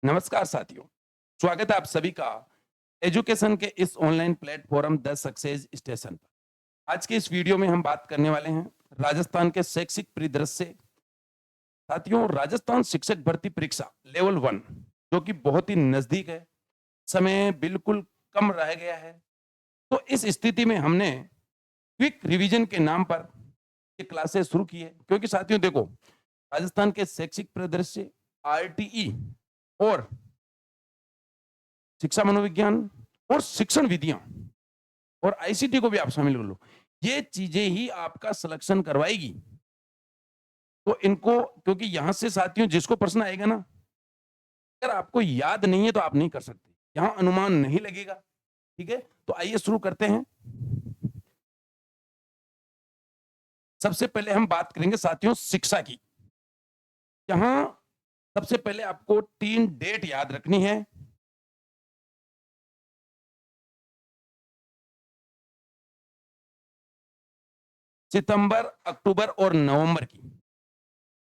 नमस्कार साथियों, स्वागत है आप सभी का एजुकेशन के इस online platform the success station पर। आज के इस वीडियो में हम बात करने वाले हैं राजस्थान के शैक्षिक परिदृश्य से। साथियों, राजस्थान शिक्षक भर्ती परीक्षा लेवल 1 जो कि बहुत ही नजदीक है, समय बिल्कुल कम रह गया है। तो इस स्थिति में हमने क्विक रिवीजन के नाम पर ये क्लासेस शुरू की है, क्योंकि साथियों देखो, राजस्थान के शैक्षिक परिदृश्य, आरटीई और शिक्षा मनोविज्ञान और शिक्षण विधियां और आईसीटी को भी आप शामिल कर लो, ये चीजें ही आपका सिलेक्शन करवाएगी। तो इनको, क्योंकि यहां से साथियों जिसको प्रश्न आएगा ना, अगर आपको याद नहीं है तो आप नहीं कर सकते, यहां अनुमान नहीं लगेगा। ठीक है, तो आइए शुरू करते हैं। सबसे पहले हम बात करेंगे साथियों शिक्षा की। यहां सबसे पहले आपको 3 डेट याद रखनी है। सितंबर, अक्टूबर और नवंबर की।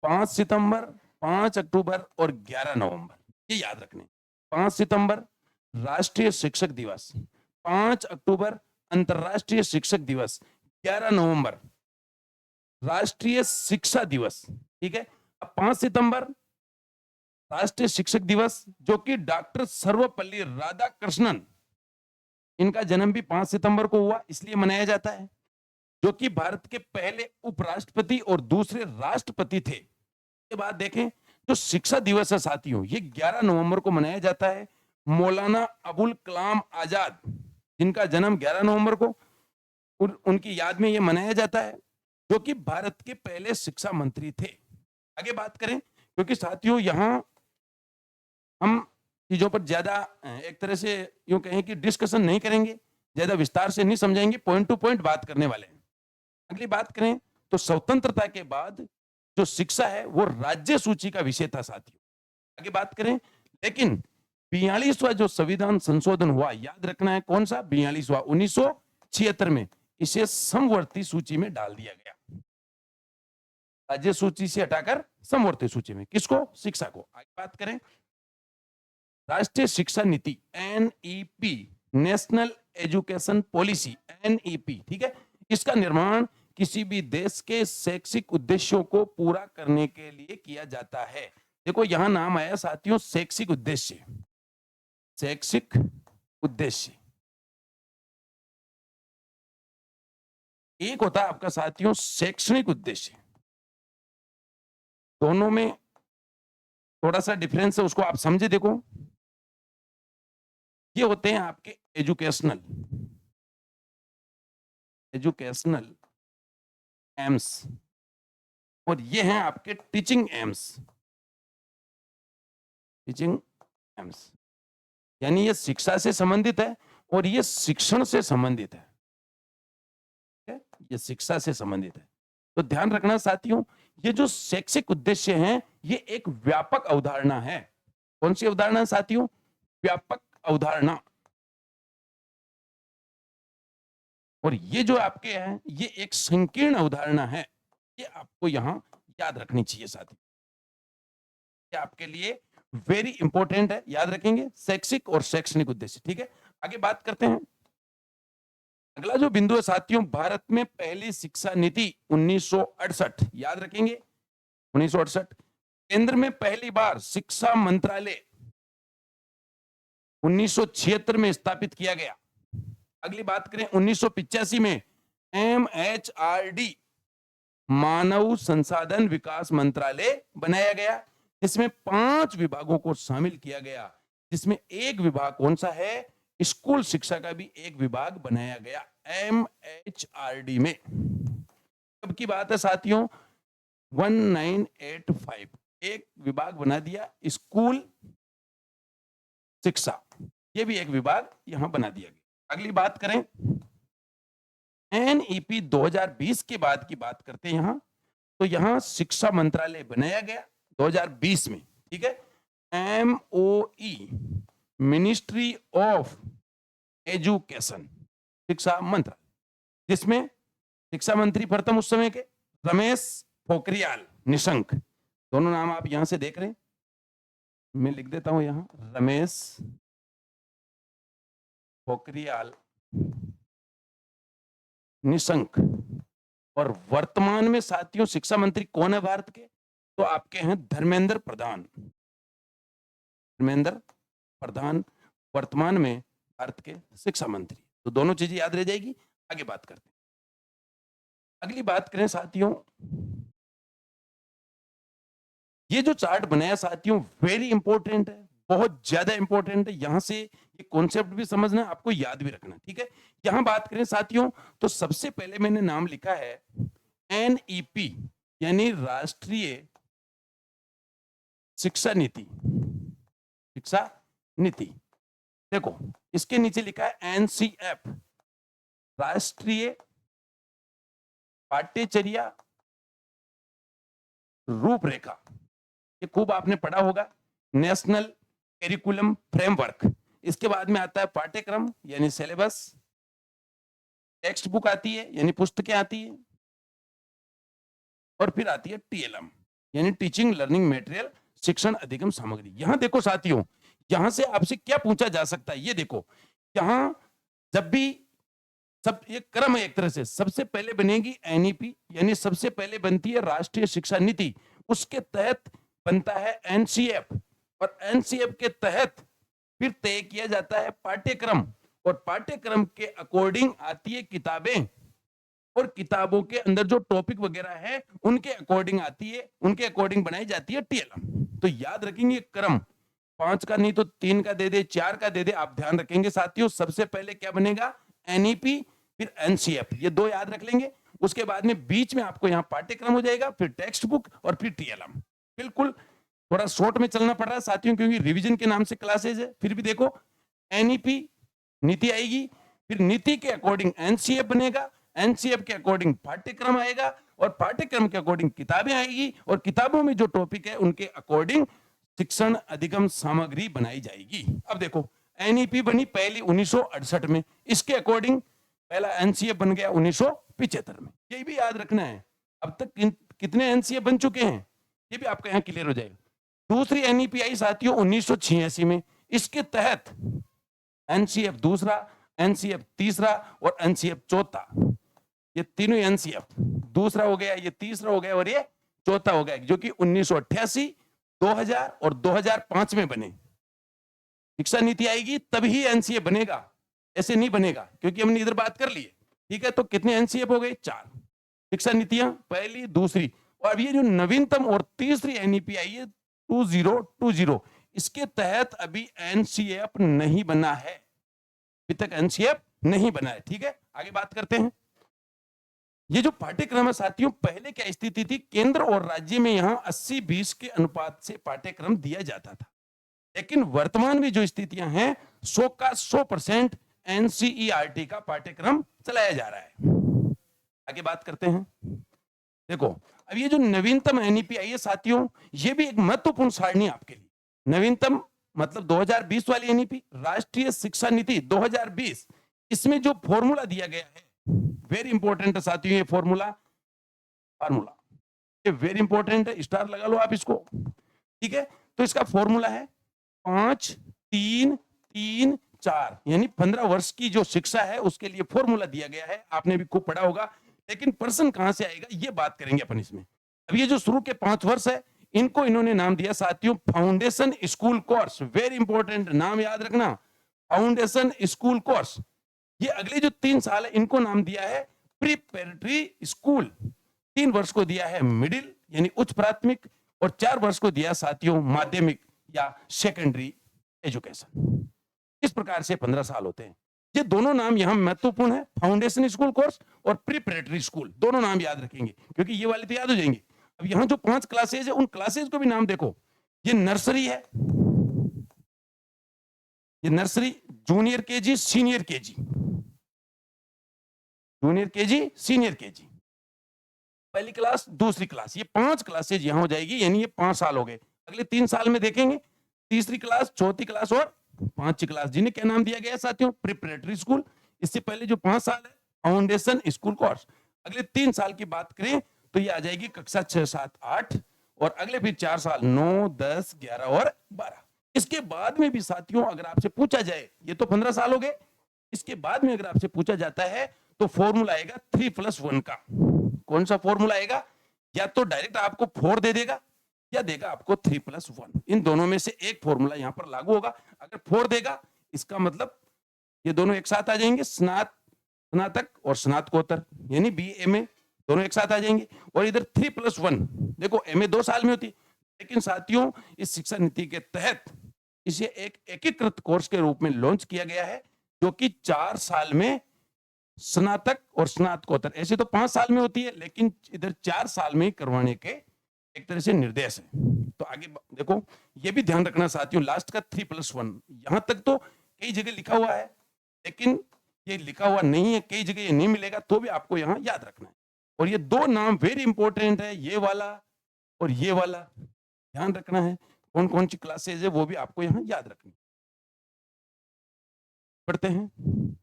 5 सितंबर, 5 अक्टूबर और 11 नवंबर, ये याद रखने। 5 सितंबर राष्ट्रीय शिक्षक दिवस, 5 अक्टूबर अंतर्राष्ट्रीय शिक्षक दिवस, 11 नवंबर राष्ट्रीय शिक्षा दिवस। ठीक है, अब 5 सितंबर राष्ट्रीय शिक्षक दिवस, जो कि डॉक्टर सर्वपल्ली राधाकृष्णन, इनका जन्म भी 5 सितंबर को हुआ, इसलिए मनाया जाता है। जो कि भारत के पहले उपराष्ट्रपति और दूसरे राष्ट्रपति थे। के बाद देखें, जो शिक्षा दिवस है साथियों, ये 11 नवंबर को मनाया जाता है। मौलाना अबुल कलाम आजाद, जिनका जन्म 11 नवंबर को उनकी याद में ये मनाया जाता है, जो कि भारत के पहले शिक्षा मंत्री थे। आगे बात करें, क्योंकि साथियों यहां हम चीजों पर ज्यादा एक तरह से यूं कहें कि डिस्कशन नहीं करेंगे, ज्यादा विस्तार से नहीं समझाएंगे, पॉइंट टू पॉइंट बात करने वाले हैं। अगली बात करें तो स्वतंत्रता के बाद जो शिक्षा है वो राज्य सूची का विषय था साथियों। आगे बात करें, लेकिन 42वां जो संविधान संशोधन हुआ, याद रखना है कौन सा, 42वां, 1976 में, इसे समवर्ती सूची में डाल दिया गया। राज्य सूची से हटाकर समवर्ती सूची में, किसको, शिक्षा को। आगे बात करें, राष्ट्रीय शिक्षा नीति NEP, national education policy NEP, ठीक है, इसका निर्माण किसी भी देश के शैक्षिक उद्देश्यों को पूरा करने के लिए किया जाता है। देखो यहां नाम आया साथियों शैक्षिक उद्देश्य, शैक्षिक उद्देश्य। एक होता है आपका साथियों शैक्षणिक उद्देश्य, दोनों में थोड़ा सा डिफरेंस है, उसको आप समझे। देखो, ये होते हैं आपके एजुकेशनल, एजुकेशनल एम्स, और ये हैं आपके टीचिंग एम्स, टीचिंग एम्स। यानी ये शिक्षा से संबंधित है और ये शिक्षण से संबंधित है। ये शिक्षा से संबंधित है। तो ध्यान रखना साथियों, ये जो शैक्षिक उद्देश्य हैं, ये एक व्यापक अवधारणा है। कौन सी अवधारणा साथियों, व्यापक अवधारणा। और ये जो आपके हैं, ये एक संकीर्ण अवधारणा है। ये आपको यहां याद रखनी चाहिए साथियों, ये आपके लिए वेरी इंपॉर्टेंट है, याद रखेंगे शैक्षिक और शैक्षणिक उद्देश्य। ठीक है, आगे बात करते हैं। अगला जो बिंदु है साथियों, भारत में पहली शिक्षा नीति 1968, याद रखेंगे 1968। केंद्र में पहली बार शिक्षा मंत्रालय 1976 में स्थापित किया गया। अगली बात करें, 1985 में एमएचआरडी, मानव संसाधन विकास मंत्रालय बनाया गया, जिसमें 5 विभागों को शामिल किया गया, जिसमें एक विभाग कौन सा है, स्कूल शिक्षा का भी एक विभाग बनाया गया एमएचआरडी में। कब की बात है साथियों, 1985, एक विभाग बना दिया स्कूल शिक्षा, ये भी एक विभाग यहां बना दिया गया। अगली बात करें, एनईपी 2020 के बाद की बात करते हैं यहां, तो यहां शिक्षा मंत्रालय बनाया गया 2020 में। ठीक है, एमओई, मिनिस्ट्री ऑफ एजुकेशन, शिक्षा मंत्रालय, जिसमें शिक्षा मंत्री प्रथम उस समय के रमेश पोखरियाल निशंक, दोनों नाम आप यहां से देख रहे हैं। मैं लिख देता हूं यहां, रमेश पोखरियाल निशंक। और वर्तमान में साथियों शिक्षा मंत्री कौन है भारत के? तो आपके हैं धर्मेंद्र प्रधान। धर्मेंद्र प्रधान वर्तमान में भारत के शिक्षा मंत्री। तो दोनों चीजें याद रह जाएगी। आगे बात करते हैं। अगली बात करें साथियों, ये जो चार्ट बनाया साथियों वेरी इंपॉर्टेंट है, बहुत ज्यादा इंपॉर्टेंट है। यहां से ये कॉन्सेप्ट भी समझना, आपको याद भी रखना, ठीक है। यहां बात करें साथियों, तो सबसे पहले मैंने नाम लिखा है एनईपी, यानी राष्ट्रीय शिक्षा नीति। शिक्षा नीति, देखो इसके नीचे लिखा है एनसीएफ, राष्ट्रीय पाठ्यचर्या रूपरेखा। ये खूब आपने पढ़ा होगा, नेशनल करिकुलम फ्रेमवर्क। इसके बाद में आता है पाठ्यक्रम यानी सिलेबस, टेक्स्ट बुक आती है यानी पुस्तकें आती है, और फिर आती है टीएलएम यानी टीचिंग लर्निंग मटेरियल, शिक्षण अधिगम सामग्री। यहां देखो साथियों, यहां से आपसे क्या पूछा जा सकता है, ये देखो यहां जब भी सब एक क्रम है एक तरह से, सबसे पहले बनेगी एनईपी यानी सबसे पहले बनती है राष्ट्रीय शिक्षा नीति, उसके तहत बनता है एनसीएफ, और एनसीएफ के तहत फिर तय किया जाता है पाठ्यक्रम, और पाठ्यक्रम के अकॉर्डिंग आती है किताबें, और किताबों के अंदर जो टॉपिक वगैरह है उनके अकॉर्डिंग आती है, उनके अकॉर्डिंग बनाई जाती है टीएलएम। तो याद रखेंगे क्रम, 5 का नहीं तो 3 का दे दे, 4 का दे दे, आप ध्यान रखेंगे साथियों। सबसे पहले क्या बनेगा, एनईपी, फिर एनसीएफ, ये दो याद रख लेंगे। उसके बाद में बीच में आपको यहाँ पाठ्यक्रम हो जाएगा, फिर टेक्स्ट बुक, और फिर टीएलएम। बिल्कुल थोड़ा शॉर्ट में चलना पड़ रहा है साथियों, क्योंकि रिवीजन के नाम से क्लासेज है। फिर भी देखो एनईपी नीति आएगी, फिर नीति के अकॉर्डिंग एनसीएफ बनेगा, एनसीएफ के अकॉर्डिंग पाठ्यक्रम आएगा, और पाठ्यक्रम के अकॉर्डिंग किताबें आएगी, और किताबों में जो टॉपिक है उनके अकॉर्डिंग शिक्षण अधिगम सामग्री बनाई जाएगी। अब देखो एनईपी बनी पहली 1968 में, इसके अकॉर्डिंग पहला एनसीएफ बन गया 1975 में। ये भी याद रखना है। अब तक कितने एनसीएफ बन चुके हैं ये भी आपका यहाँ क्लियर हो जाएगा। दूसरी एनईपी आई साथियों 1986 में, इसके तहत एनसीएफ दूसरा, एनसीएफ तीसरा, और एनसीएफ चौथा। ये तीनों एनसीएफ, दूसरा हो गया, ये तीसरा हो गया, और ये चौथा हो गया, जो कि 1988, 2000 और 2005 में बने। शिक्षा नीति आएगी तभी एनसीएफ बनेगा, ऐसे नहीं बनेगा, क्योंकि हमने इधर बात कर ली है, ठीक है। तो कितने एनसीएफ हो गए, 4 शिक्षा नीतियां, पहली दूसरी, और अब ये जो नवीनतम और तीसरी एनईपी आई है 2020, इसके तहत अभी एनसीएफ नहीं बना है, अभी तक एनसीएफ नहीं बना है, ठीक है। आगे बात करते हैं। ये जो पाठ्यक्रम है साथियों, पहले क्या स्थिति थी, केंद्र और राज्य में यहां 80-20 के अनुपात से पाठ्यक्रम दिया जाता था, लेकिन वर्तमान में जो स्थितियां हैं 100 का 100% एनसीईआरटी का पाठ्यक्रम चलाया जा रहा है। आगे बात करते हैं। देखो अब ये जो नवीनतम एनईपी आई है साथियों, ये भी एक महत्वपूर्ण सारणी आपके लिए। नवीनतम मतलब 2020 वाली एनईपी, राष्ट्रीय शिक्षा नीति 2020, इसमें जो फॉर्मूला दिया गया है वेरी इंपॉर्टेंट है साथियों, ये फॉर्मूला ये वेरी इंपॉर्टेंट है, स्टार लगा लो आप इसको, ठीक है। तो इसका फॉर्मूला है 5 3 3 4, यानी 15 वर्ष की जो शिक्षा है उसके लिए फॉर्मूला दिया गया है, आपने भी खूब पढ़ा होगा। लेकिन पर्सन कहां से आएगा ये बात करेंगे अपन इसमें। अब ये जो शुरू के 5 वर्ष है, इनको इन्होंने नाम दिया साथियों foundation school course, very important नाम याद रखना, फाउंडेशन स्कूल कोर्स। ये अगले जो 3 साल है इनको नाम दिया है प्रिपरेटरी स्कूल, 3 वर्ष को दिया है मिडिल यानी उच्च प्राथमिक, और 4 वर्ष को दिया साथियों माध्यमिक या सेकेंडरी एजुकेशन। इस प्रकार से 15 साल होते हैं। ये दोनों नाम यहां महत्वपूर्ण है, फाउंडेशन स्कूल कोर्स और प्रिपरेटरी स्कूल, दोनों नाम याद रखेंगे, क्योंकि ये वाले तो याद हो जाएंगे। अब यहां जो 5 क्लासेज है उन क्लासेज को भी नाम देखो, ये नर्सरी है, ये nursery, junior KG, senior KG, junior KG, senior KG, पहली क्लास, दूसरी क्लास, ये 5 क्लासेज यहां हो जाएगी, यानी ये 5 साल हो गए। अगले 3 साल में देखेंगे तीसरी क्लास, चौथी क्लास और 5वीं क्लास, जिन्हें क्या नाम दिया गया साथियों प्रिपरेटरी स्कूल। इससे पहले जो 5 साल है फाउंडेशन स्कूल कोर्स। अगले 3 साल की बात करें तो ये आ जाएगी कक्षा 6 7 8, और अगले फिर 4 साल 9, 10, 11 और 12। इसके बाद में भी साथियों अगर आपसे पूछा जाए, ये तो 15 साल हो गए, इसके बाद में अगर आपसे पूछा जाता है तो फॉर्मूला आएगा 3+1 का। कौन सा फॉर्मूला आएगा? या तो डायरेक्ट आपको 4 दे देगा या देगा आपको 3+1। इन दोनों में से एक फॉर्मूला यहां पर लागू होगा। अगर 4 देगा इसका मतलब ये दोनों एक साथ आ जाएंगे, स्नातक और स्नातकोत्तर, यानी BA दोनों एक साथ आ जाएंगे। और इधर 3+1, देखो MA 2 साल में होती, लेकिन साथियों इस शिक्षा नीति के तहत इसे एक एकीकृत कोर्स के रूप में लॉन्च किया गया है, जो कि 4 साल में स्नातक और स्नातकोत्तर, ऐसे तो 5 साल में होती है, लेकिन इधर 4 साल में करवाने के एक तरह से निर्देश है। तो आगे देखो, ये भी ध्यान रखना साथियों, लास्ट का 3+1 यहां तक तो कई जगह लिखा हुआ है, लेकिन ये लिखा हुआ नहीं है, कई जगह ये नहीं मिलेगा, तो भी आपको यहां याद रखना है। और ये दो नाम वेरी इंपॉर्टेंट है, ये वाला और ये वाला ध्यान रखना है। कौन कौन सी क्लासेज है वो भी आपको यहां याद रखनी। पढ़ते हैं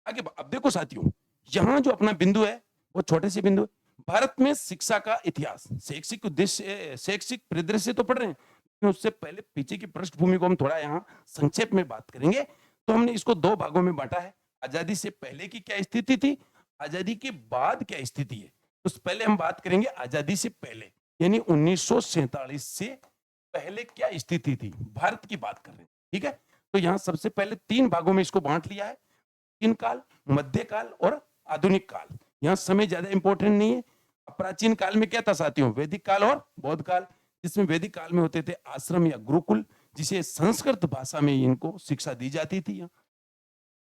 आगे। अब देखो साथियों, यहां जो अपना बिंदु है वो छोटे से बिंदु है, भारत में शिक्षा का इतिहास। शैक्षिक उद्देश्य, शैक्षिक परिदृश्य तो पढ़ रहे हैं, उससे पहले पीछे की पृष्ठभूमि को हम थोड़ा यहाँ संक्षेप में बात करेंगे। तो हमने इसको 2 भागों में बांटा है। आजादी से पहले की क्या स्थिति थी, आजादी के बाद क्या स्थिति है। तो पहले हम बात करेंगे आजादी से पहले, यानी 1947 से पहले क्या स्थिति थी, भारत की बात कर रहे हैं, ठीक है। तो यहाँ सबसे पहले 3 भागों में इसको बांट लिया है, प्राचीन काल, मध्यकाल और आधुनिक काल। यहाँ समय ज्यादा इंपॉर्टेंट नहीं है। प्राचीन काल में क्या था साथियों, वैदिक काल और बौद्ध काल, जिसमें वैदिक काल में होते थे आश्रम या गुरुकुल, जिसे संस्कृत भाषा में इनको शिक्षा दी जाती थी।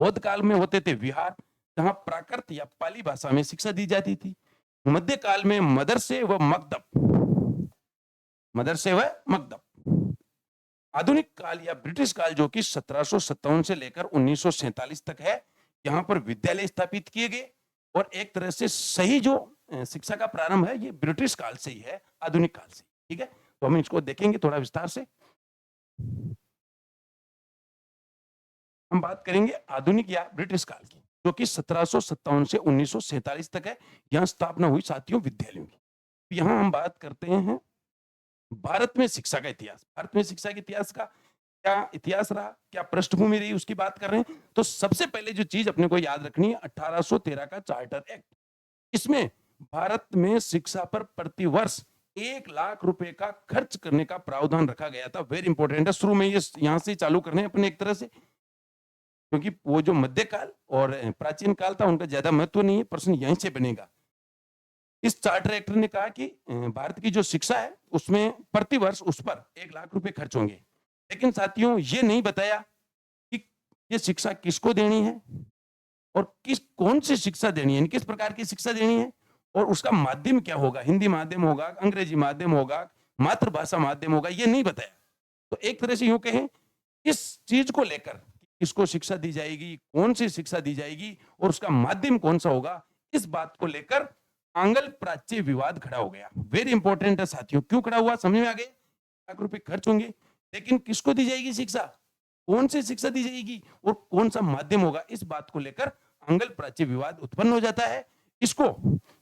बौद्ध काल में होते थे विहार, जहां प्राकृत या पाली भाषा में शिक्षा दी जाती थी। मध्य काल में मदरसे व मकतब, मदरसे व मकतब। आधुनिक काल या ब्रिटिश काल, जो कि 1757 से लेकर 1947 तक है, यहाँ पर विद्यालय स्थापित किए गए। और एक तरह से सही जो शिक्षा का प्रारंभ है ये ब्रिटिश काल से ही है, आधुनिक काल से, ठीक है। तो हम इसको देखेंगे थोड़ा विस्तार से। हम बात करेंगे आधुनिक या ब्रिटिश काल की, जो कि 1757 से 1947 तक है। यहाँ स्थापना हुई साथियों विद्यालयों की। यहाँ हम बात करते हैं भारत में शिक्षा का इतिहास। भारत में शिक्षा के इतिहास का क्या इतिहास रहा, क्या पृष्ठभूमि रही, उसकी बात कर रहे हैं। तो सबसे पहले जो चीज अपने को याद रखनी है, 1813 का चार्टर एक्ट। इसमें भारत में शिक्षा पर प्रतिवर्ष 1 लाख रुपए का खर्च करने का प्रावधान रखा गया था। वेरी इंपॉर्टेंट है, शुरू में ये यहां से चालू करने अपने एक तरह से, क्योंकि वो जो मध्यकाल और प्राचीन काल था उनका ज्यादा महत्व नहीं है, प्रश्न यहीं से बनेगा। इस चार्टर एक्ट ने कहा कि भारत की जो शिक्षा है उसमें प्रतिवर्ष उस पर 1 लाख रुपए खर्च होंगे। लेकिन साथियों ये नहीं बताया कि ये शिक्षा किसको देनी है और कौन सी शिक्षा देनी है, किस प्रकार की शिक्षा देनी है, और उसका माध्यम क्या होगा, हिंदी माध्यम होगा, अंग्रेजी माध्यम होगा, मातृभाषा माध्यम होगा, ये नहीं बताया। तो एक तरह से यूं कहें, इस चीज को लेकर किसको शिक्षा दी जाएगी, कौन सी शिक्षा दी जाएगी और उसका माध्यम कौन सा होगा, इस बात को लेकर आंगल प्राच्य विवाद खड़ा हो गया। वेरी इंपॉर्टेंट है साथियों, क्यों खड़ा हुआ समझ में आ गया। लाख रुपए खर्च होंगे, लेकिन किसको दी जाएगी शिक्षा, कौन सी शिक्षा दी जाएगी और कौन सा माध्यम होगा, इस बात को लेकर आंगल प्राच्य विवाद उत्पन्न हो जाता है। इसको,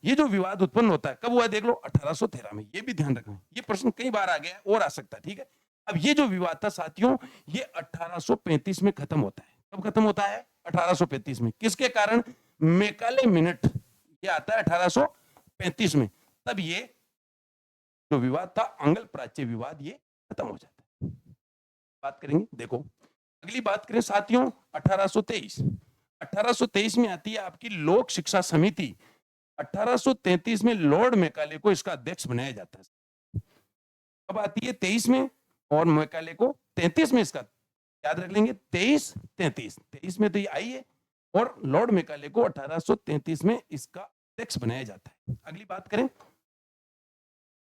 ये जो विवाद उत्पन्न होता है कब हुआ देख लो, 1813 में। ये भी ध्यान रखना, ये प्रश्न कई बार आ गया और आ सकता है, ठीक है। अब ये जो विवाद था साथियों, ये 1835 में खत्म होता है। कब खत्म होता है, 1835 में। किसके कारण, मैकाले मिनट, ये आता है 1835 में। तब ये जो विवाद था आंगल प्राच्य विवाद, ये खत्म हो जाता है। बात करेंगे, देखो अगली बात करें साथियों 1823। 1823 में आती है आपकी लोक शिक्षा समिति। 1833 में लॉर्ड मैकाले को इसका अध्यक्ष बनाया जाता है। अब आती है 23 में और मैकाले को 33 में, इसका याद रख लेंगे 23 33, 23 में तो ये आई है और लॉर्ड मैकाले को 1833 में इसका अध्यक्ष बनाया जाता है। अगली बात करें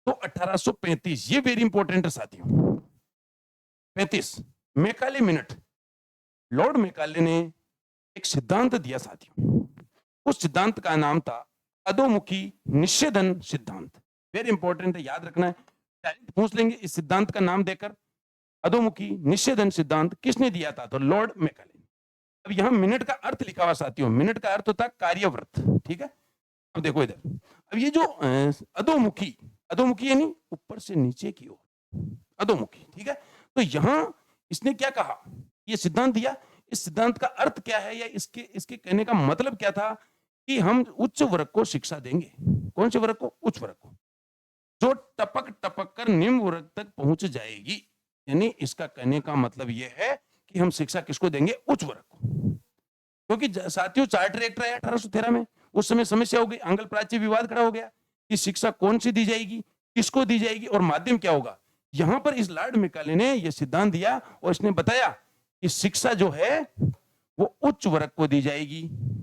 तो 1835, ये वेरी इंपॉर्टेंट है साथियों। 35 मैकाले मिनट, लॉर्ड मैकाले ने एक सिद्धांत दिया साथियों। उस सिद्धांत का नाम था अधोमुखी निषेधन सिद्धांत। वेरी इंपॉर्टेंट है, याद रखना है, डायरेक्ट पूछ लेंगे इस सिद्धांत का नाम देकर। अधोमुखी निषेधन सिद्धांत किसने दिया था, तो लॉर्ड मैकाले। अब यहां मिनट का अर्थ लिखा हुआ साथियों, मिनट का अर्थ होता है कार्यव्रत, ठीक है। अब देखो इधर, अब ये जो अधोमुखी अधोमुखी है नहीं, ऊपर से नीचे की ओर अधोमुखी, ठीक है। तो यहां इसने क्या कहा, ये सिद्धांत दिया, इस सिद्धांत का अर्थ क्या है या इसके इसके कहने का मतलब क्या था कि हम उच्च वर्ग को शिक्षा देंगे। कौन से वर्ग को? उच्च वर्ग को, जो टपक टपक कर निम्न वर्ग तक पहुंच जाएगी। यानी इसका कहने का मतलब यह है कि हम शिक्षा किसको देंगे? उच्च वर्ग को। क्योंकि साथियों चार्टर एक्ट आया 1813 में, उस समय समस्या हो गई, आंग्ल प्राच्य विवाद खड़ा हो गया कि शिक्षा कौन सी दी जाएगी, किसको दी जाएगी और माध्यम क्या होगा। यहां पर इस लॉर्ड मैकाले ने यह सिद्धांत दिया और इसने बताया कि शिक्षा जो है वो उच्च वर्ग को दी जाएगी।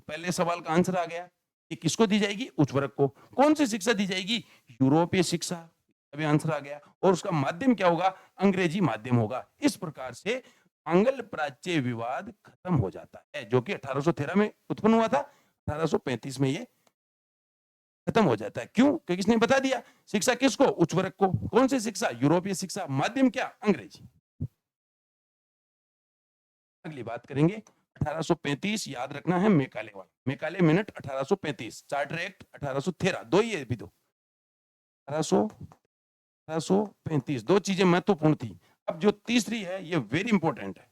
पहले सवाल का आंसर आ गया कि किसको दी जाएगी? उच्च वर्ग को। कौन सी शिक्षा दी जाएगी? यूरोपीय शिक्षा, अभी आंसर आ गया। और उसका माध्यम क्या होगा? अंग्रेजी माध्यम होगा। इस प्रकार से आंग्ल प्राच्य विवाद खत्म हो जाता है, जो कि 1813 में उत्पन्न हुआ था, 1835 में ये खत्म हो जाता है। क्यों? क्योंकि इसने बता दिया शिक्षा किसको? उच्च वर्ग को। कौन सी शिक्षा? यूरोपीय शिक्षा। माध्यम क्या? अंग्रेजी। अगली बात करेंगे 1835, याद रखना है मैकाले वाला, मैकाले मिनट 1835, चार्टर एक्ट 1813, दो ही है अभी तो। 1835, दो चीजें महत्वपूर्ण थी। अब जो तीसरी है ये वेरी इंपॉर्टेंट है,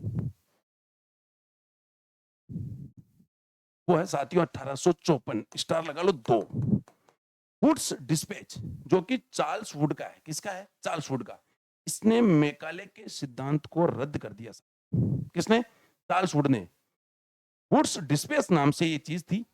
वो है साथियों 1854, स्टार लगा लो 2, वुड्स डिस्पैच, जो कि चार्ल्स वुड का है। किसका है? चार्ल्स वुड का। इसने मैकाले के सिद्धांत को रद्द कर दिया। किसने? चार्ल्स वुड ने। वुड्स डिस्पैच नाम से ये चीज थी,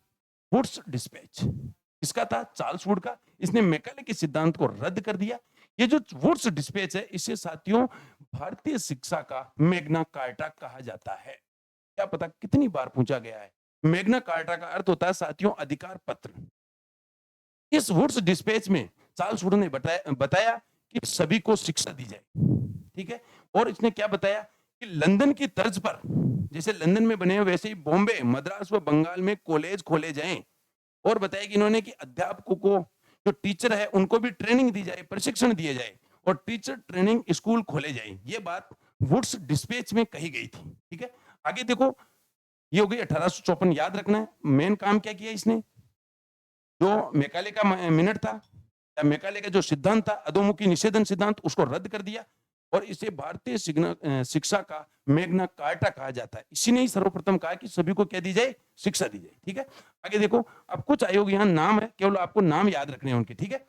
वुड्स डिस्पैच किसका था? चार्ल्स वुड का। इसने मैकाले के सिद्धांत को रद्द कर दिया। ये जो वुड्स डिस्पैच है, इसे साथियों भारतीय शिक्षा का मैग्ना कार्टा कहा जाता है। क्या पता कितनी बार पूछा गया है। मैग्ना कार्टा का अर्थ होता है साथियों अधिकार पत्र। इस वुड्स डिस्पैच में चार्ल्स वुड ने बताया कि सभी को शिक्षा दी जाए, ठीक है। और इसने क्या बताया कि लंदन की तर्ज पर, जैसे लंदन में बने वैसे ही बॉम्बे, मद्रास व बंगाल में कॉलेज खोले जाएं। और बताया कि इन्होंने कि अध्यापकों को, जो टीचर है उनको भी ट्रेनिंग दी जाए, प्रशिक्षण दिए जाए और टीचर ट्रेनिंग स्कूल खोले जाए। ये बात वुड्स डिस्पैच में कही गई थी, ठीक है। आगे देखो, ये हो गई 1854, याद रखना है। मेन काम क्या किया इसने? जो मैकाले का मिनट था या मैकाले का जो सिद्धांत था अधोमुखी निषेधन सिद्धांत, उसको रद्द कर दिया और इसे भारतीय शिक्षा का मैग्ना कार्टा कहा जाता है। इसी ने ही सर्वप्रथम कहा कि सभी को क्या दी जाए? शिक्षा दी जाए, ठीक है। आगे देखो, अब कुछ आयोग यहाँ नाम है, केवल आपको नाम याद रखने हैं उनके, ठीक है।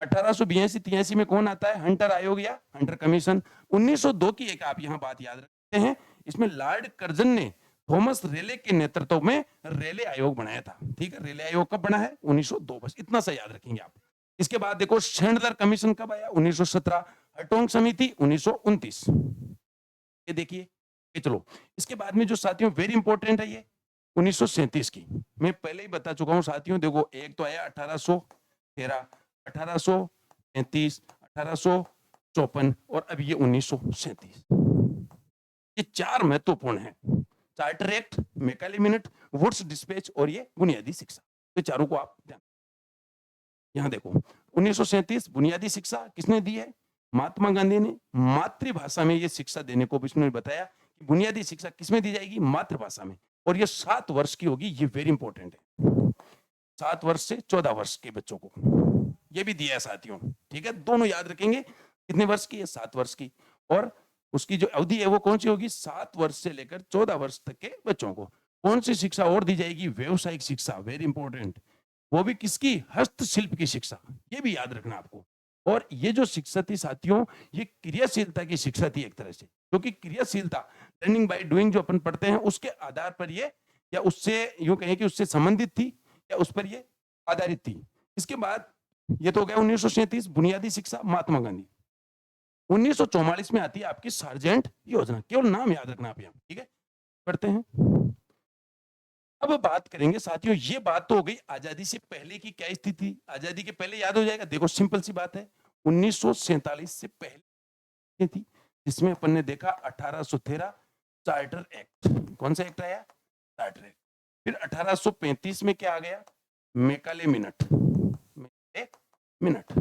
1882-83 में कौन आता है? हंटर आयोग या हंटर कमीशन। 1902 की एक आप यहाँ बात याद रखते हैं, इसमें लॉर्ड कर्जन ने थॉमस रेले के नेतृत्व में रेले आयोग बनाया था, ठीक है। रेले आयोग कब बना है? 1902, बस इतना सा याद रखेंगे आप। इसके बाद देखो शेंडलर कमीशन कब आया? 1917। हटोंग समिति 1929। ये देखिए, ये चलो। इसके बाद में जो साथियों वेरी इंपॉर्टेंट है, ये 1937 की, मैं पहले ही बता चुका हूं साथियों। देखो, एक तो आया 1813, 1835, 1854 और अब ये 1937। ये चार महत्वपूर्ण है, charter act, Macaulay minute, Woods dispatch और ये बुनियादी शिक्षा। तो चारों को आप ध्यान, यहां देखो 1937 बुनियादी शिक्षा किसने दी है? महात्मा गांधी ने। मातृभाषा में ये शिक्षा देने को विष्णु ने बताया कि बुनियादी शिक्षा किसमें दी जाएगी? मातृभाषा में। और ये 7 वर्ष की होगी, ये वेरी इंपॉर्टेंट है। 7 वर्ष से 14 वर्ष के बच्चों को ये भी दिया है साथियों, ठीक है। दोनों याद रखेंगे, कितने वर्ष की है? 7 वर्ष की। और उसकी जो अवधि है वो कौन सी होगी? 7 वर्ष से लेकर 14 वर्ष तक के बच्चों को। कौन सी शिक्षा और दी जाएगी? व्यवसायिक शिक्षा, वेरी इंपॉर्टेंट। वो भी किसकी? हस्तशिल्प की शिक्षा, ये भी याद रखना आपको। और ये जो शिक्षा थी साथियों, ये क्रियाशीलता की शिक्षा थी एक तरह से, क्योंकि क्रियाशीलता, लर्निंग बाय डूइंग जो अपन पढ़ते हैं, उसके आधार पर ये, या उससे यूं कहें कि उससे संबंधित थी या उस पर ये आधारित थी। इसके बाद ये तो हो गया 1937 बुनियादी शिक्षा, महात्मा गांधी। 1944 में आती है आपकी सार्जेंट योजना, केवल नाम याद रखना आप यहाँ, ठीक है। पढ़ते हैं। अब बात करेंगे साथियों, ये बात तो हो गई आजादी से पहले की क्या स्थिति थी। आजादी के पहले याद हो जाएगा, देखो सिंपल सी बात है, 1947 से पहले थी, जिसमें अपन ने देखा 1813 चार्टर एक्ट। कौन सा एक्ट आया? Charter act. फिर 1835 में क्या आ गया? Macaulay minute, minute.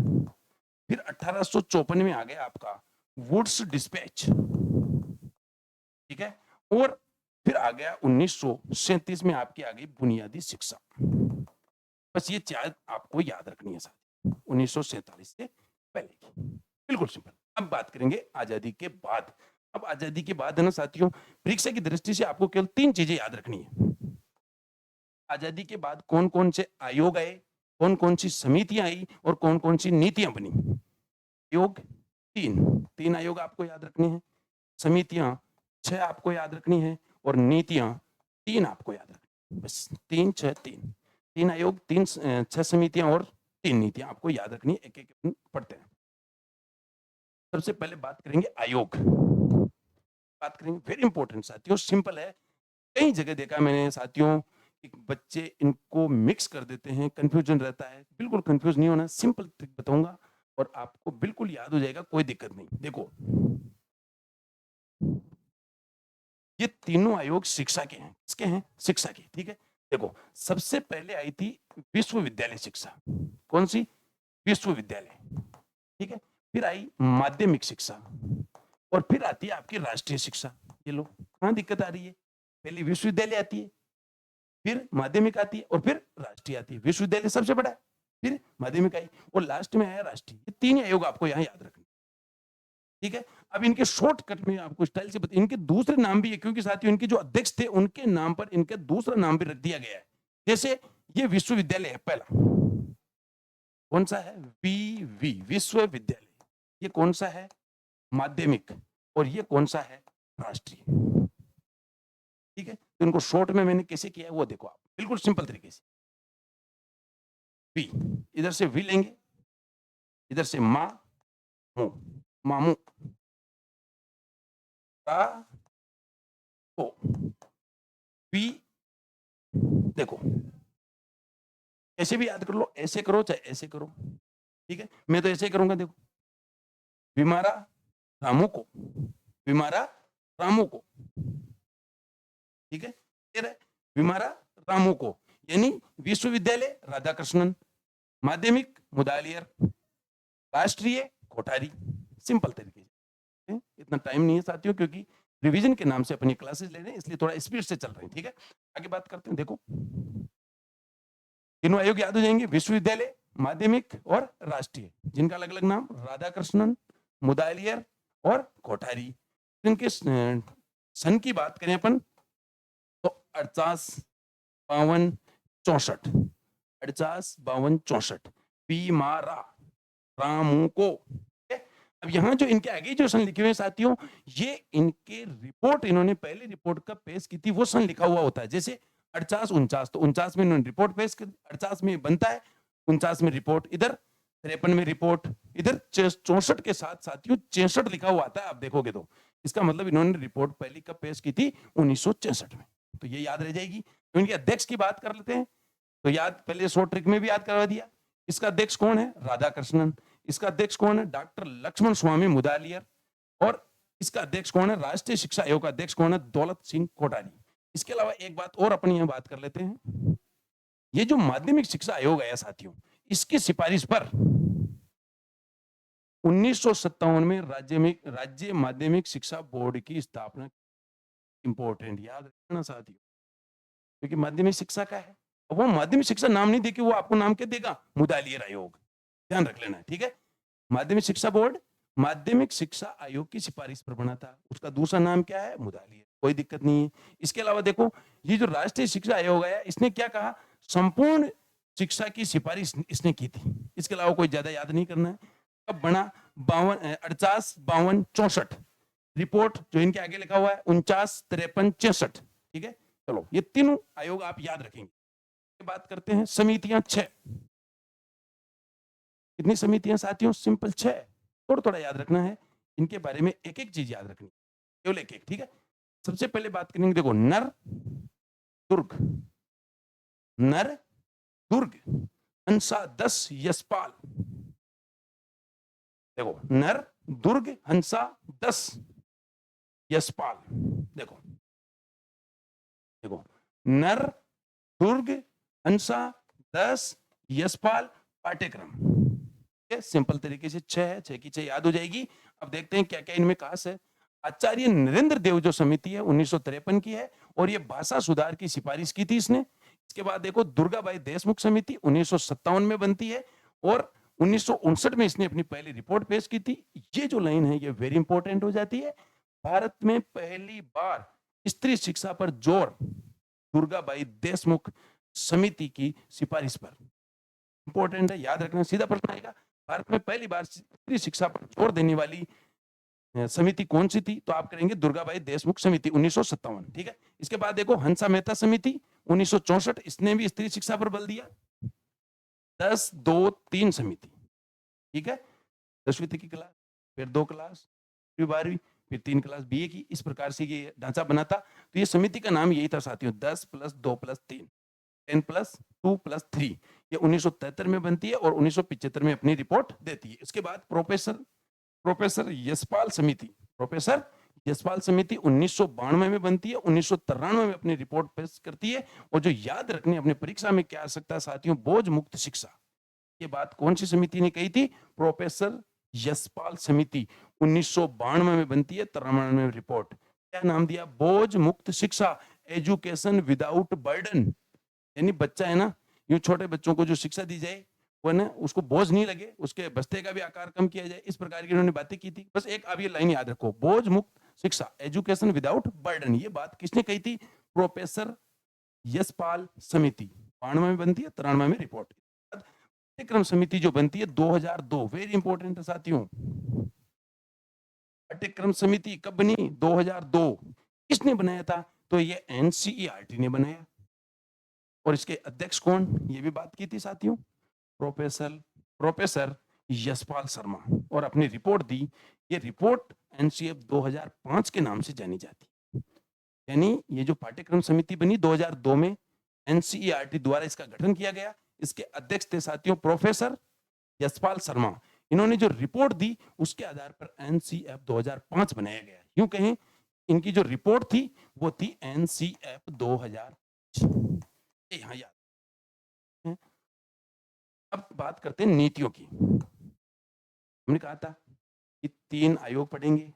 फिर 1854 में आ गया आपका वुड्स डिस्पैच, ठीक है। और फिर आ गया 1937 में आपकी आ गई बुनियादी शिक्षा। बस ये चार आपको याद रखनी है साथ, 1947 से पहले की, बिल्कुल सिंपल। अब बात करेंगे आजादी के बाद। अब आजादी के बाद है ना साथियों, परीक्षा की दृष्टि से आपको केवल 3 चीजें याद रखनी है। आजादी के बाद कौन-कौन से आयोग आए, कौन-कौन सी समितियां आई और कौन-कौन सी नीतियां बनी। आयोग 3 आयोग आपको याद रखने हैं, समितियां 6 आपको याद रखनी है और नीतियां 3 आपको याद रखनी है। बस 3 6 3, 3 आयोग, 6 समितियां और 3 नीतियां आपको याद रखनी है, एक-एक पढ़ते हैं। सबसे पहले बात करेंगे आयोग, बात करेंगे, वेरी इंपॉर्टेंट साथियों, सिंपल है। कई जगह देखा मैंने साथियों कि बच्चे इनको मिक्स कर देते हैं, कंफ्यूजन रहता है। बिल्कुल कंफ्यूज नहीं होना, सिंपल ट्रिक बताऊंगा और आपको बिल्कुल याद हो जाएगा, कोई दिक्कत नहीं। देखो, ये तीनों आयोग शिक्षा के हैं। किसके हैं? शिक्षा के, ठीक है। देखो, सबसे पहले आई थी विश्वविद्यालय शिक्षा। कौन सी? विश्वविद्यालय, ठीक है। फिर आई माध्यमिक शिक्षा और फिर आती है आपकी राष्ट्रीय शिक्षा। ये लो, कहां दिक्कत आ रही है? पहले विश्वविद्यालय आती है, फिर माध्यमिक आती है और फिर राष्ट्रीय आती है। विश्वविद्यालय सबसे बड़ा है, फिर माध्यमिक आई और लास्ट में आया राष्ट्रीय। ये 3 आयोग आपको यहां याद रखने, ठीक है। अब इनके शॉर्टकट में आपको स्टाइल से बता, इनके दूसरे नाम भी है, क्योंकि साथियों इनके जो अध्यक्ष थे उनके नाम पर इनके दूसरा नाम भी रख दिया गया है। जैसे ये विश्वविद्यालय है पहला, कौन सा है? वी, विश्वविद्यालय। ये कौन सा है? माध्यमिक। और ये कौन सा है? राष्ट्रीय, ठीक है। तो इनको शॉर्ट में मैंने कैसे किया है वो देखो आप, बिल्कुल सिंपल तरीके से। वी, इधर से वी लेंगे, इधर से मा मू, मामू, रा को, पी, देखो ऐसे भी याद कर लो, ऐसे करो चाहे ऐसे करो, ठीक है। मैं तो ऐसे ही करूंगा, देखो, विमारा रामू को, विमारा रामू को, ठीक है। फिर विमारा रामू को, यानी विश्वविद्यालय राधाकृष्णन, माध्यमिक मुदालियर, राष्ट्रीय कोठारी। सिंपल तरीके से, इतना टाइम नहीं है साथियों, क्योंकि रिवीजन के नाम से अपनी क्लासेस ले रहे हैं, इसलिए थोड़ा स्पीड से चल रहे हैं, ठीक है। आगे बात करते हैं। देखो, तीनों आयोग याद हो जाएंगे, विश्वविद्यालय, माध्यमिक और राष्ट्रीय, जिनका अलग अलग नाम राधाकृष्णन, मुदालियर और कोठारी। इनके सन की बात करें अपन तो 48 52 64, 48 52 64, बीमारा रामू को। अब यहां जो इनके आगे जो सन लिखे हुए हैं साथियों, ये इनके रिपोर्ट, इन्होंने पहले रिपोर्ट कब पेश की थी वो सन लिखा हुआ होता है। जैसे 48 49, तो 49 में इन्होंने रिपोर्ट पेश कर, 48 में बनता है, 49 में रिपोर्ट, इधर 53 में रिपोर्ट, इधर 64 के साथ साथियों 66 लिखा हुआ आता है। आप देखोगे तो इसका मतलब इन्होंने रिपोर्ट पहली कब पेश की थी? 1966 में। तो ये याद रह जाएगी। तो इनके अध्यक्ष की बात कर लेते हैं, तो याद पहले शॉर्ट ट्रिक में भी याद करवा दिया। इसका अध्यक्ष कौन है? राधाकृष्णन। इसका अध्यक्ष कौन है? डॉक्टर लक्ष्मण स्वामी मुदालियर। और इसका अध्यक्ष कौन है? राष्ट्रीय शिक्षा आयोग का अध्यक्ष कौन है? दौलत सिंह कोठारी। इसके अलावा एक बात और अपन यहां बात कर लेते हैं, ये जो माध्यमिक शिक्षा आयोग है साथियों, इसकी सिफारिश पर 1957 में राज्य माध्यमिक शिक्षा बोर्ड की स्थापना। इंपॉर्टेंट, याद रखना साथियों, क्योंकि माध्यमिक शिक्षा का है। वो माध्यमिक शिक्षा नाम नहीं देके वो आपको नाम क्या देगा? मुदालियर आयोग, ध्यान रख लेना है, ठीक है। माध्यमिक शिक्षा बोर्ड माध्यमिक शिक्षा आयोग की सिफारिश पर बना था, उसका दूसरा नाम क्या है? मुदालियर, कोई दिक्कत नहीं है। इसके अलावा देखो, ये जो राष्ट्रीय शिक्षा आयोग है, इसने क्या कहा? संपूर्ण शिक्षा की सिफारिश इसने की थी। इसके अलावा कोई ज्यादा याद नहीं करना है। कब बना? 48 52 64, रिपोर्ट जो इनके आगे लिखा हुआ है 49 53 66, ठीक है। चलो, ये तीनों आयोग आप याद रखेंगे। बात करते हैं समितियां 6। कितनी समितियां साथियों? सिंपल 6। थोड़ा थोड़ा याद रखना है, इनके बारे में एक एक चीज याद रखनी, केवल एक एक, ठीक है। सबसे पहले बात करेंगे, देखो, नर दुर्ग, नर दुर्ग हंसा 10 यशपाल। देखो, नर दुर्ग हंसा 10 यशपाल। देखो देखो, नर दुर्ग हंसा 10 यशपाल पाठ्यक्रम। सिंपल तरीके से 6 है, 6 की 6 याद हो जाएगी। अब देखते हैं क्या क्या इनमें खास है। आचार्य नरेंद्र देव जो समिति है 1953 की है और ये भाषा सुधार की सिफारिश की थी इसने। इसके बाद देखो, दुर्गाबाई देशमुख समिति 1957 में बनती है और 1959 में इसने अपनी पहली रिपोर्ट पेश की थी। ये जो लाइन है ये वेरी इंपॉर्टेंट हो जाती है। भारत में पहली बार स्त्री शिक्षा पर जोर दुर्गाबाई देशमुख समिति की सिफारिश पर। इंपॉर्टेंट है, याद रखना, सीधा प्रश्न आएगा। भारत में पहली बार स्त्री शिक्षा पर जोर देने वाली समिति कौन सी थी? तो आप करेंगे दुर्गाबाई देशमुख समिति 1957। ठीक है। इसके बाद देखो हंसा मेहता समिति 1964, इसने भी स्त्री शिक्षा पर बल दिया। 10, 2, 3 समिति। ठीक है। 10वीं तक की क्लास, फिर 2 क्लास, फिर 12वीं, फिर 3 क्लास बीए की। इस प्रकार से ये ढांचा बना था। तो ये समिति का नाम यही था साथियों, 10 + 2 + 3, 10 + 2 + 3। ये 1973 में बनती है और 1975 में अपनी रिपोर्ट देती है। इसके बाद प्रोफेसर यशपाल समिति 1992 में बनती है, 1993 में अपनी रिपोर्ट पेश करती है। और जो याद रखने अपने परीक्षा में क्या आ सकता है साथियों, बोझ मुक्त शिक्षा। ये बात कौन सी समिति ने कही थी? प्रोफेसर यशपाल समिति 1992 में बनती है, 93 में रिपोर्ट। क्या नाम दिया? बोझ मुक्त शिक्षा, एजुकेशन विदाउट बर्डन। यानी बच्चा है ना, यूं छोटे बच्चों को जो शिक्षा दी जाए वो ना उसको बोझ नहीं लगे, उसके बस्ते का भी आकार कम किया जाए, इस प्रकार की उन्होंने बातें की थी। बस एक आप ये लाइन याद रखो, बोझ मुक्त शिक्षा, एजुकेशन विदाउट बर्डन। ये बात किसने कही थी? प्रोफेसर यशपाल समिति। 92 में बनती है, 93 में रिपोर्ट। पाठ्यक्रम समिति जो बनती है 2002, वेरी इंपॉर्टेंट है साथियों। पाठ्यक्रम समिति कब बनी? 2002। किसने बनाया था? तो ये एनसीईआरटी ने बनाया। और इसके अध्यक्ष कौन? ये भी बात की थी साथियों, प्रोफेसर यशपाल शर्मा। और अपनी रिपोर्ट दी। ये रिपोर्ट एनसीएफ 2005 के नाम से जानी जाती। यानी ये जो पाठ्यक्रम समिति बनी 2002 में, एनसीईआरटी द्वारा इसका गठन किया गया। इसके अध्यक्ष थे साथियों प्रोफेसर यशपाल शर्मा। इन्होंने जो रिपोर्ट दी उसके आधार पर एनसीएफ 2005 बनाया गया। यूं कहें इनकी जो रिपोर्ट थी वो थी एनसीएफ 2000। यहां याद। अब बात करते हैं नीतियों की। हमने कहा था कि 3 आयोग पढ़ेंगे,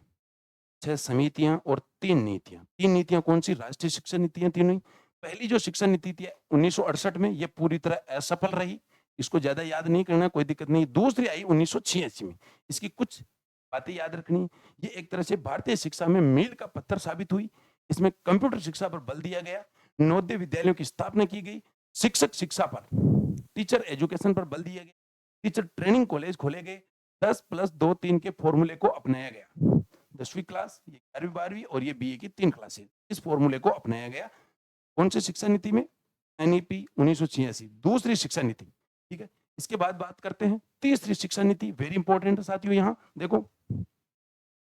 6 समितियां और 3 नीतियां। 3 नीतियां कौन सी? राष्ट्रीय शिक्षा नीतियां तीनों ही। पहली जो शिक्षा नीति थी 1968 में, ये पूरी तरह असफल रही। इसको ज्यादा याद नहीं करना, कोई दिक्कत नहीं। दूसरी आई 1986 में। इसकी कुछ बातें याद रखनी। ये एक तरह से भारतीय शिक्षा में मील का पत्थर साबित हुई। इसमें कंप्यूटर शिक्षा पर बल दिया गया, नवोदय विद्यालयों की स्थापना की गई, शिक्षक शिक्षा पर, टीचर एजुकेशन पर बल दिया गया, टीचर ट्रेनिंग कॉलेज खोले गए, 10 + 2, 3 के फॉर्मूले को अपनाया गया। 10वीं क्लास, ये 11वीं 12वीं और ये बीए की 3 क्लासें, इस फॉर्मूले को अपनाया गया। कौन सी शिक्षा नीति में? एनईपी 1986, दूसरी शिक्षा नीति। ठीक है। इसके बाद बात करते हैं तीसरी शिक्षा नीति, वेरी इंपॉर्टेंट है साथियों। यहां देखो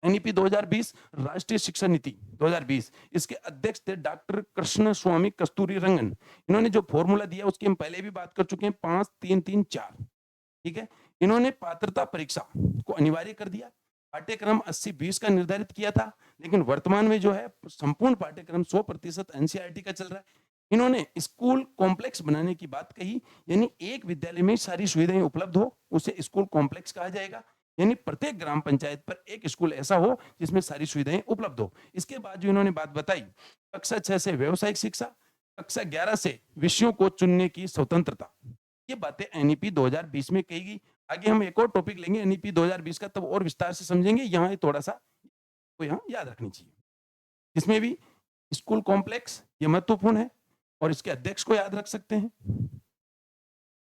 एनईपी 2020, राष्ट्रीय शिक्षा नीति 2020। इसके अध्यक्ष थे डॉक्टर कृष्ण स्वामी कस्तूरी रंगन। इन्होंने जो फॉर्मूला दिया उसकी हम पहले भी बात कर चुके हैं, 5 3 3 4। ठीक है। इन्होंने पात्रता परीक्षा को अनिवार्य कर दिया। पाठ्यक्रम 80-20 का निर्धारित किया था, लेकिन वर्तमान में जो है संपूर्ण पाठ्यक्रम 100% एनसीईआरटी का चल रहा है। इन्होंने स्कूल कॉम्प्लेक्स बनाने की बात कही, यानी एक विद्यालय में सारी सुविधाएं उपलब्ध हो उसे स्कूल कॉम्प्लेक्स कहा जाएगा। यानी प्रत्येक ग्राम पंचायत पर एक स्कूल ऐसा हो जिसमें सारी सुविधाएं उपलब्ध हो। इसके बाद जो इन्होंने बात बताई, कक्षा 6 से व्यावसायिक शिक्षा, कक्षा 11 से विषयों को चुनने की स्वतंत्रता। ये बातें एनईपी 2020 में कही गई। आगे हम एक और टॉपिक लेंगे एनईपी 2020 का, तब और विस्तार से समझेंगे। यहाँ थोड़ा सा को यहाँ याद रखनी चाहिए। इसमें भी स्कूल कॉम्प्लेक्स ये महत्वपूर्ण है और इसके अध्यक्ष को याद रख सकते हैं।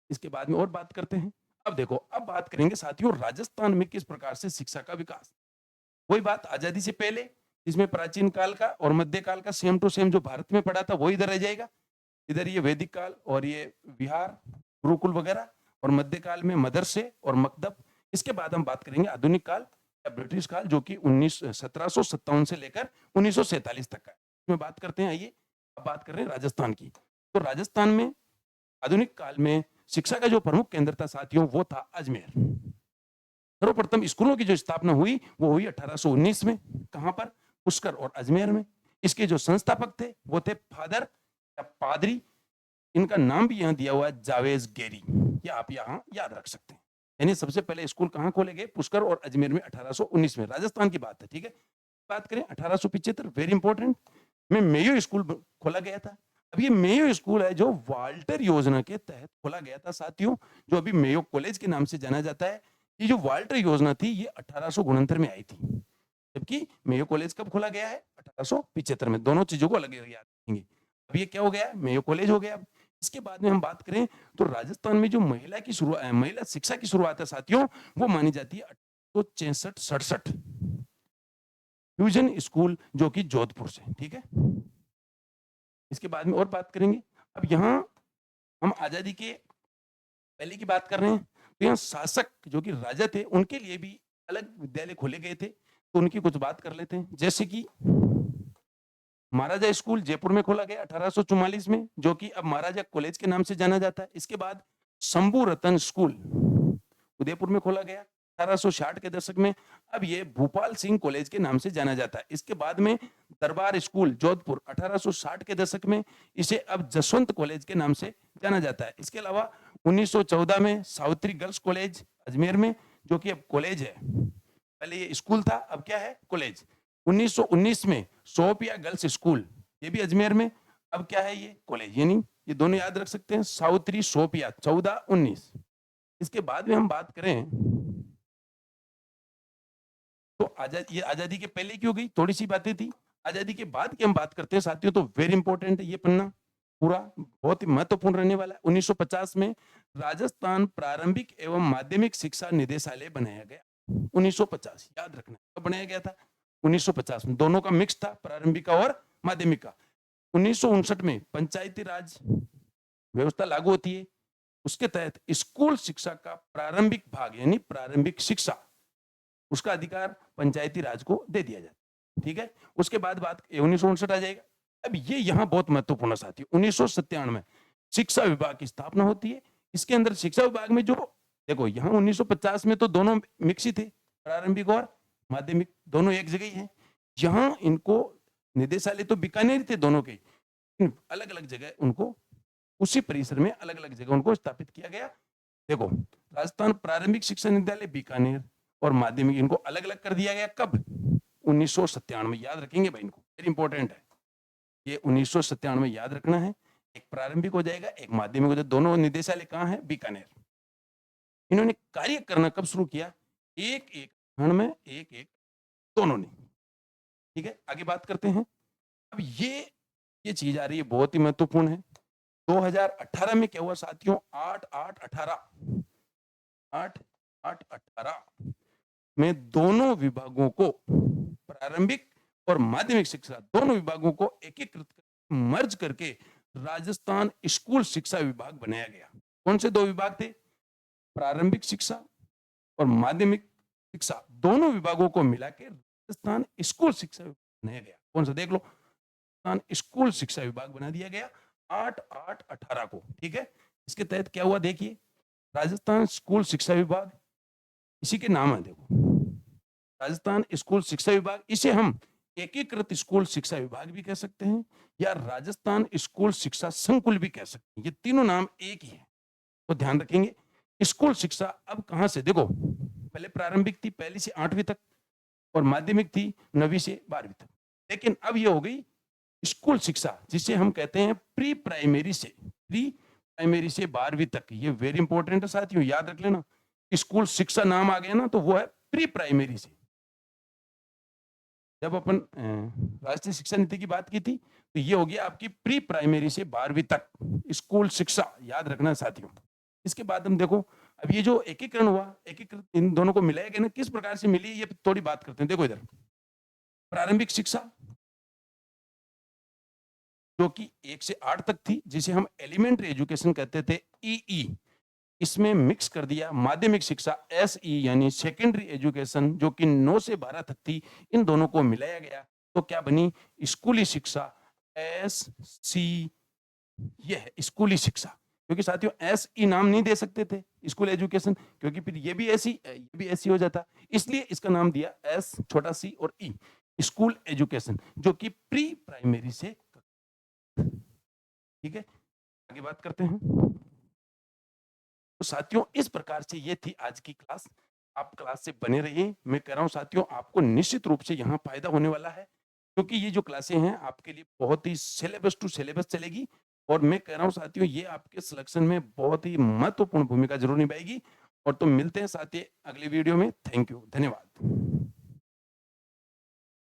इसके बाद में और बात करते हैं। अब देखो, अब बात करेंगे साथियों राजस्थान में किस प्रकार से शिक्षा का विकास। वही बात आजादी से पहले, इसमें प्राचीन काल का और मध्यकाल का सेम टू सेम जो भारत में पढ़ा था वो इधर रह जाएगा। इधर ये वैदिक काल और ये विहार गुरुकुल वगैरह, और मध्यकाल में मदरसे और मकतब। इसके बाद हम बात करेंगे आधुनिक काल या ब्रिटिश काल, जो कि 1757 से लेकर 1947 तक का है। इसमें बात करते हैं। आइए अब बात कर रहे हैं राजस्थान की। तो राजस्थान में आधुनिक काल में शिक्षा का जो प्रमुख केंद्र था साथियों वो था अजमेर। सर्वप्रथम स्कूलों की जो स्थापना हुई वो हुई 1819 में। कहां पर? पुष्कर और अजमेर में। इसके जो संस्थापक थे वो थे फादर या पादरी। इनका नाम भी यहां दिया हुआ है, जावेज गेरी। ये आप यहां याद रख सकते हैं। यानी सबसे पहले स्कूल कहां खोले गए? पुष्कर और अजमेर में 1819 में। राजस्थान की बात है। ठीक है। बात करें 1875, वेरी इंपॉर्टेंट, में मेयो स्कूल खोला गया था। अब ये मेयो स्कूल है जो वाल्टर योजना के तहत खोला गया था साथियों, जो अभी मेयो कॉलेज के नाम से जाना जाता है। ये जो वाल्टर योजना थी ये 1869 में आई थी, जबकि मेयो कॉलेज कब खोला गया है? 1875 में। दोनों चीजों को अलग याद रखेंगे। अब ये क्या हो गया? मेयो कॉलेज हो गया। इसके बाद में हम बात करें तो राजस्थान में जो महिला शिक्षा की शुरुआत है साथियों, वो मानी जाती है 1866-67 फ्यूजन स्कूल जो कि जोधपुर से, ठीक है। इसके बाद में और बात करेंगे। अब यहाँ हम आजादी के पहले की बात कर रहे हैं, तो यहाँ शासक जो कि राजा थे उनके लिए भी अलग विद्यालय खोले गए थे, तो उनकी कुछ बात कर लेते हैं। जैसे कि महाराजा स्कूल जयपुर में खोला गया 1844 में, जो कि अब महाराजा कॉलेज के नाम से जाना जाता है। इसके बाद शंभू रतन स्कूल उदयपुर में खोला गया 1860 के दशक में, अब ये भूपाल सिंह कॉलेज के नाम से जाना जाता है। इसके बाद में दरबार स्कूल जोधपुर 1860 के दशक में, इसे अब जसवंत कॉलेज के नाम से जाना जाता है। इसके अलावा 1914 में सावित्री गर्ल्स कॉलेज अजमेर में, जो कि अब कॉलेज है, पहले ये स्कूल था अब क्या है? कॉलेज। 1919 में सोपिया गर्ल्स स्कूल, ये भी अजमेर में, अब क्या है? ये कॉलेज। यानी ये दोनों याद रख सकते हैं, सावित्री सोपिया 14-19। इसके बाद में हम बात करें तो आजादी के पहले की हो गई, थोड़ी सी बातें थी। आजादी के बाद की हम बात करते हैं साथियों, तो वेरी इंपॉर्टेंट है ये पन्ना पूरा, बहुत ही महत्वपूर्ण रहने वाला है। 1950 में राजस्थान प्रारंभिक एवं माध्यमिक शिक्षा निदेशालय बनाया गया। 1950 याद रखना, कब बनाया गया था? 1950 में। दोनों का मिक्स था, प्रारंभिक का और माध्यमिक का। 1959 में पंचायती राज व्यवस्था लागू होती है, उसके तहत स्कूल शिक्षा का प्रारंभिक भाग यानी प्रारंभिक शिक्षा, उसका अधिकार पंचायती राज को दे दिया जाता है, ठीक है। उसके बाद बात 1959 आ जाएगा। अब ये यहाँ बहुत महत्वपूर्ण साथी, 1997 में शिक्षा विभाग की स्थापना होती है। इसके अंदर शिक्षा विभाग में जो देखो, यहाँ 1950 में तो दोनों मिक्स ही थे, प्रारंभिक और माध्यमिक दोनों एक जगह ही है। यहाँ इनको निदेशालय तो बीकानेर थे दोनों के, अलग अलग जगह उनको उसी परिसर में अलग अलग जगह उनको स्थापित किया गया। देखो, राजस्थान प्रारंभिक शिक्षा निदेशालय बीकानेर और माध्यमिक इनको अलग अलग कर दिया गया। कब? 1997 में। याद रखेंगे भाई, इनको वेरी इंपॉर्टेंट है ये, 1997 में याद रखना है। एक प्रारंभिक हो जाएगा, एक माध्यमिक हो जाएगा। दोनों निदेशालय कहाँ है? बीकानेर। इन्होंने कार्य करना कब शुरू किया? एक एक क्षण में, एक एक दोनों ने, ठीक है। आगे बात करते हैं। अब ये चीज आ रही है, बहुत ही महत्वपूर्ण है। 2018 में क्या हुआ साथियों? 8-8-18 में दोनों विभागों को, प्रारंभिक और माध्यमिक शिक्षा दोनों विभागों को एकीकृत मर्ज करके राजस्थान स्कूल शिक्षा विभाग बनाया गया। कौन से दो विभाग थे? प्रारंभिक शिक्षा और माध्यमिक शिक्षा, दोनों विभागों को मिलाकर राजस्थान स्कूल शिक्षा विभाग बनाया गया। कौन सा? देख लो, राजस्थान स्कूल शिक्षा विभाग बना दिया गया 8-8-18 को, ठीक है। इसके तहत क्या हुआ देखिए, राजस्थान स्कूल शिक्षा विभाग, इसी के नाम है देखो, राजस्थान स्कूल शिक्षा विभाग। इसे हम एकीकृत स्कूल शिक्षा विभाग भी कह सकते हैं, या राजस्थान स्कूल शिक्षा संकुल भी कह सकते हैं। ये तीनों नाम एक ही है, तो ध्यान रखेंगे। स्कूल शिक्षा अब कहां से? देखो, पहले प्रारंभिक थी 1 से 8वीं तक, और माध्यमिक थी 9वीं से 12वीं तक। लेकिन अब ये हो गई स्कूल शिक्षा, जिसे हम कहते हैं प्री प्राइमरी से 12वीं तक। ये वेरी इंपॉर्टेंट है साथियों, याद रख लेना। स्कूल शिक्षा नाम आ गया ना, तो वो है प्री प्राइमरी से। जब अपन राष्ट्रीय शिक्षा नीति की बात की थी, तो ये हो गया आपकी प्री प्राइमरी से 12वीं तक स्कूल शिक्षा, याद रखना साथियों। इसके बाद हम देखो, अब ये जो एकीकरण हुआ, एकीकृत इन दोनों को मिलाया गया ना, किस प्रकार से मिली, ये थोड़ी बात करते हैं। देखो इधर, प्रारंभिक शिक्षा जो कि 1 से 8 तक थी, जिसे हम एलिमेंट्री एजुकेशन कहते थे, ईई, इसमें मिक्स कर दिया। माध्यमिक शिक्षा एसई यानी सेकेंडरी एजुकेशन, जो कि 9 से 12 तक थी, इन दोनों को मिलाया गया, तो क्या बनी? स्कूली शिक्षा, एस सी, ये है स्कूली शिक्षा। क्योंकि साथियों एस ई नाम नहीं दे सकते थे स्कूल एजुकेशन, क्योंकि फिर ये भी ऐसी हो जाता, इसलिए इसका नाम दिया एस छोटा सी और ई, स्कूल एजुकेशन, जो कि प्री प्राइमरी से, ठीक है। आगे बात करते हैं। तो साथियों इस प्रकार से ये थी आज की क्लास। आप क्लास से बने रहिए। मैं कह रहा हूं साथियों, आपको निश्चित रूप से यहाँ फायदा होने वाला है, क्योंकि ये जो क्लासें हैं आपके लिए बहुत ही सिलेबस टू सिलेबस चलेगी। और मैं कह रहा हूं साथियों, ये आपके सिलेक्शन में बहुत ही महत्वपूर्ण भूमिका जरूर निभाएगी। और तो मिलते हैं साथियों अगली वीडियो में। थैंक यू, धन्यवाद।